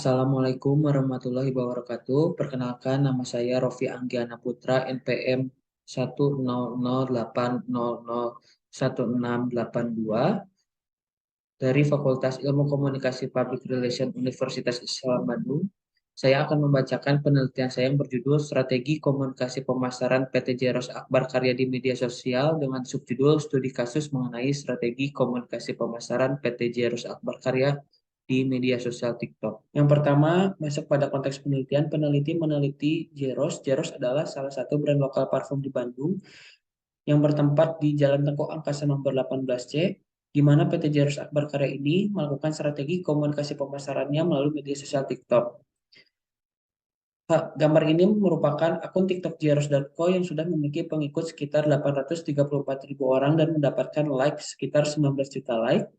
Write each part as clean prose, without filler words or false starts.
Assalamualaikum warahmatullahi wabarakatuh. Perkenalkan, nama saya Rofi Anggiana Putra, NPM 10008001682 dari Fakultas Ilmu Komunikasi Public Relation Universitas Islam Bandung. Saya akan membacakan penelitian saya yang berjudul Strategi Komunikasi Pemasaran PT Jeros Akbar Karya di Media Sosial dengan subjudul Studi Kasus mengenai Strategi Komunikasi Pemasaran PT Jeros Akbar Karya di media sosial TikTok. Yang pertama, masuk pada konteks penelitian, peneliti meneliti Jeros. Jeros adalah salah satu brand lokal parfum di Bandung yang bertempat di Jalan Tengku Angkasa nomor 18C, di mana PT Jeros Akbar Karya ini melakukan strategi komunikasi pemasarannya melalui media sosial TikTok. Gambar ini merupakan akun TikTok Jeros.co yang sudah memiliki pengikut sekitar 834.000 orang dan mendapatkan like sekitar 19 juta like.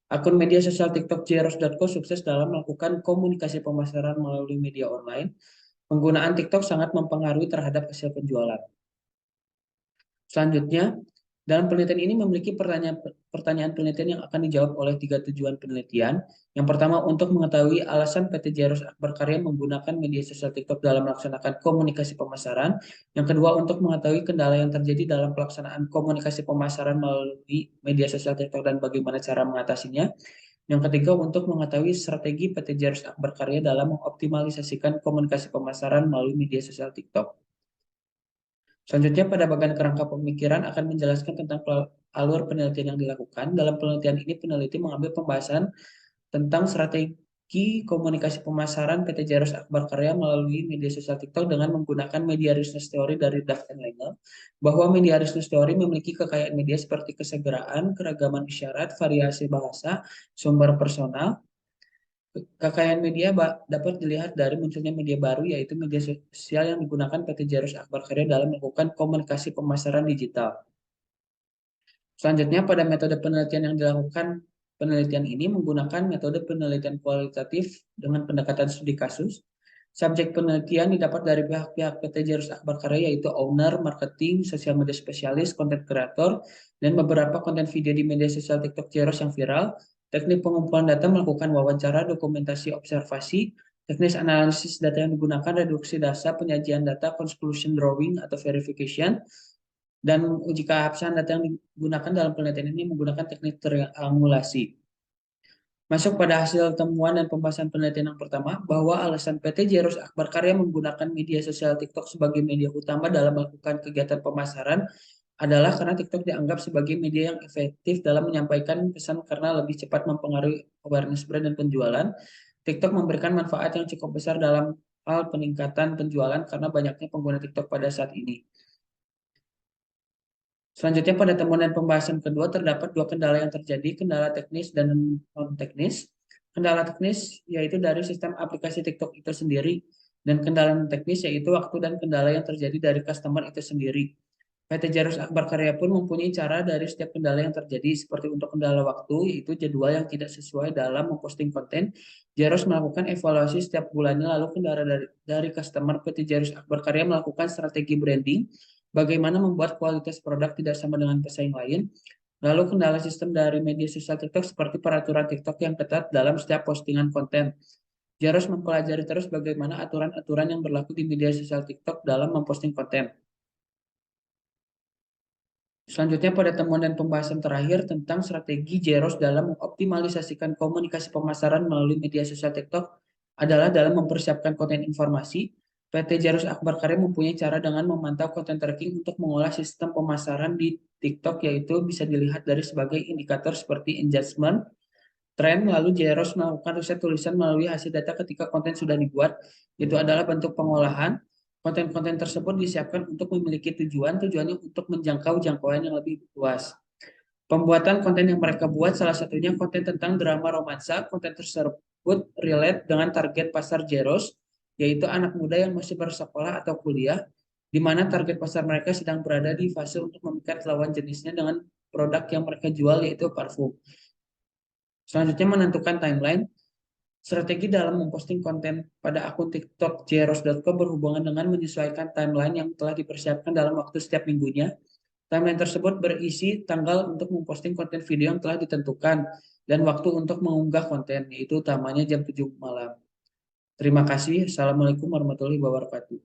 Akun media sosial TikTok Jeros.co sukses dalam melakukan komunikasi pemasaran melalui media online. Penggunaan TikTok sangat mempengaruhi terhadap hasil penjualan. Selanjutnya, dalam penelitian ini memiliki pertanyaan penelitian yang akan dijawab oleh 3 tujuan penelitian. Yang pertama, untuk mengetahui alasan PT Jeros Akbar Karya menggunakan media sosial TikTok dalam melaksanakan komunikasi pemasaran. Yang kedua, untuk mengetahui kendala yang terjadi dalam pelaksanaan komunikasi pemasaran melalui media sosial TikTok dan bagaimana cara mengatasinya. Yang ketiga, untuk mengetahui strategi PT Jeros Akbar Karya dalam mengoptimalisasikan komunikasi pemasaran melalui media sosial TikTok. Selanjutnya, pada bagian kerangka pemikiran akan menjelaskan tentang alur penelitian yang dilakukan. Dalam penelitian ini, peneliti mengambil pembahasan tentang strategi komunikasi pemasaran PT Jeros Akbar Karya melalui media sosial TikTok dengan menggunakan media research theory dari Duff and Lange, bahwa media research theory memiliki kekayaan media seperti kesegeraan, keragaman isyarat, variasi bahasa, sumber personal. Kekayaan media dapat dilihat dari munculnya media baru, yaitu media sosial yang digunakan PT Jeros Akbar Karya dalam melakukan komunikasi pemasaran digital. Selanjutnya, pada metode penelitian yang dilakukan, penelitian ini menggunakan metode penelitian kualitatif dengan pendekatan studi kasus. Subjek penelitian didapat dari pihak-pihak PT Jeros Akbar Karya, yaitu owner, marketing, sosial media spesialis, content creator, dan beberapa konten video di media sosial TikTok Jeros yang viral. Teknik pengumpulan data melakukan wawancara, dokumentasi, observasi. Teknis analisis data yang digunakan, reduksi data, penyajian data, conclusion drawing atau verification. Dan uji keabsahan data yang digunakan dalam penelitian ini menggunakan teknik triangulasi. Masuk pada hasil temuan dan pembahasan penelitian yang pertama, bahwa alasan PT Jeros Akbar Karya menggunakan media sosial TikTok sebagai media utama dalam melakukan kegiatan pemasaran adalah karena TikTok dianggap sebagai media yang efektif dalam menyampaikan pesan karena lebih cepat mempengaruhi awareness brand dan penjualan. TikTok memberikan manfaat yang cukup besar dalam hal peningkatan penjualan karena banyaknya pengguna TikTok pada saat ini. Selanjutnya, pada temuan dan pembahasan kedua terdapat dua kendala yang terjadi, kendala teknis dan non-teknis. Kendala teknis yaitu dari sistem aplikasi TikTok itu sendiri, dan kendala non-teknis yaitu waktu dan kendala yang terjadi dari customer itu sendiri. PT Jeros Akbar Karya pun mempunyai cara dari setiap kendala yang terjadi, seperti untuk kendala waktu, yaitu jadwal yang tidak sesuai dalam memposting konten. Jeros melakukan evaluasi setiap bulannya, lalu kendala dari customer. PT Jeros Akbar Karya melakukan strategi branding, bagaimana membuat kualitas produk tidak sama dengan pesaing lain. Lalu kendala sistem dari media sosial TikTok seperti peraturan TikTok yang ketat dalam setiap postingan konten. Jeros mempelajari terus bagaimana aturan-aturan yang berlaku di media sosial TikTok dalam memposting konten. Selanjutnya, pada temuan dan pembahasan terakhir tentang strategi Jeros dalam mengoptimalisasikan komunikasi pemasaran melalui media sosial TikTok adalah dalam mempersiapkan konten informasi. PT Jeros Akbar Karya mempunyai cara dengan memantau konten tracking untuk mengolah sistem pemasaran di TikTok, yaitu bisa dilihat dari sebagai indikator seperti engagement, tren. Lalu Jeros melakukan riset tulisan melalui hasil data ketika konten sudah dibuat. Itu adalah bentuk pengolahan. Konten-konten tersebut disiapkan untuk memiliki tujuannya untuk menjangkau jangkauan yang lebih luas. Pembuatan konten yang mereka buat salah satunya konten tentang drama romansa. Konten tersebut relate dengan target pasar Jeros, yaitu anak muda yang masih bersekolah atau kuliah, di mana target pasar mereka sedang berada di fase untuk memikat lawan jenisnya dengan produk yang mereka jual, yaitu parfum. Selanjutnya, menentukan timeline. Strategi dalam memposting konten pada akun TikTok jeros.co berhubungan dengan menyesuaikan timeline yang telah dipersiapkan dalam waktu setiap minggunya. Timeline tersebut berisi tanggal untuk memposting konten video yang telah ditentukan dan waktu untuk mengunggah konten, yaitu utamanya jam 7 malam. Terima kasih. Assalamualaikum warahmatullahi wabarakatuh.